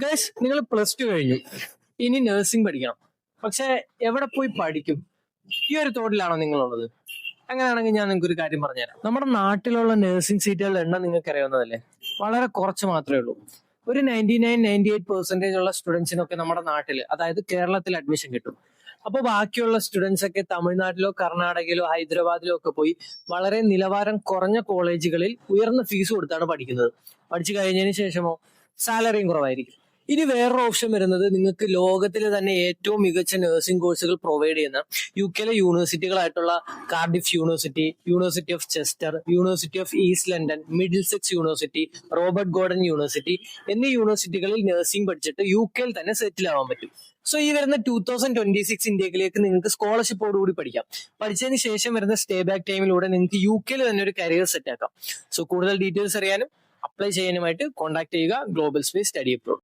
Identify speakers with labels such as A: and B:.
A: Guys, നിങ്ങൾ +2 കഴിഞ്ഞു, ഇനി നഴ്സിംഗ് പഠിക്കണം. പക്ഷെ എവിടെ പോയി പഠിക്കും? ഈ ഒരു തോട്ടിലാണോ നിങ്ങളുള്ളത്? അങ്ങനെയാണെങ്കിൽ ഞാൻ നിങ്ങൾക്ക് ഒരു കാര്യം പറഞ്ഞുതരാം. നമ്മുടെ നാട്ടിലുള്ള നഴ്സിംഗ് സീറ്റുകളുടെ എണ്ണം നിങ്ങൾക്ക് അറിയാവുന്നതല്ലേ, വളരെ കുറച്ച് മാത്രമേ ഉള്ളൂ. ഒരു 99-98% ഉള്ള സ്റ്റുഡൻസിനൊക്കെ നമ്മുടെ നാട്ടിൽ, അതായത് കേരളത്തിൽ അഡ്മിഷൻ കിട്ടും. അപ്പോൾ ബാക്കിയുള്ള സ്റ്റുഡൻസ് ഒക്കെ തമിഴ്നാട്ടിലോ കർണാടകയിലോ ഹൈദരാബാദിലോ ഒക്കെ പോയി വളരെ നിലവാരം കുറഞ്ഞ കോളേജുകളിൽ ഉയർന്ന ഫീസ് കൊടുത്താണ് പഠിക്കുന്നത്. പഠിച്ചു കഴിഞ്ഞതിന് ശേഷമോ സാലറിയും കുറവായിരിക്കും. ഇനി വേറൊരു ഓപ്ഷൻ വരുന്നത്, നിങ്ങൾക്ക് ലോകത്തിലെ തന്നെ ഏറ്റവും മികച്ച നഴ്സിംഗ് കോഴ്സുകൾ പ്രൊവൈഡ് ചെയ്യുന്ന UK യൂണിവേഴ്സിറ്റികളായിട്ടുള്ള Cardiff university, university of Chester, university of East London, Middlesex university, Robert Gordon university എന്നീ യൂണിവേഴ്സിറ്റികളിൽ നഴ്സിംഗ് പഠിച്ചിട്ട് UK തന്നെ സെറ്റിൽ ആവാൻ പറ്റും. സോ ഈ വരുന്ന 2026 ഇന്ത്യയിലേക്ക് നിങ്ങൾക്ക് സ്കോളർഷിപ്പോടുകൂടി പഠിക്കാം. പഠിച്ചതിന് ശേഷം വരുന്ന സ്റ്റേ ബാക്ക് ടൈമിലൂടെ നിങ്ങൾക്ക് UK തന്നെ ഒരു കരിയർ സെറ്റ് ആക്കാം. സോ കൂടുതൽ ഡീറ്റെയിൽസ് അറിയാനും അപ്ലൈ ചെയ്യാനുമായിട്ട് കോൺടാക്ട് ചെയ്യുക ഗ്ലോബൽ സ്പേസ് സ്റ്റഡി അബ്രോഡ്.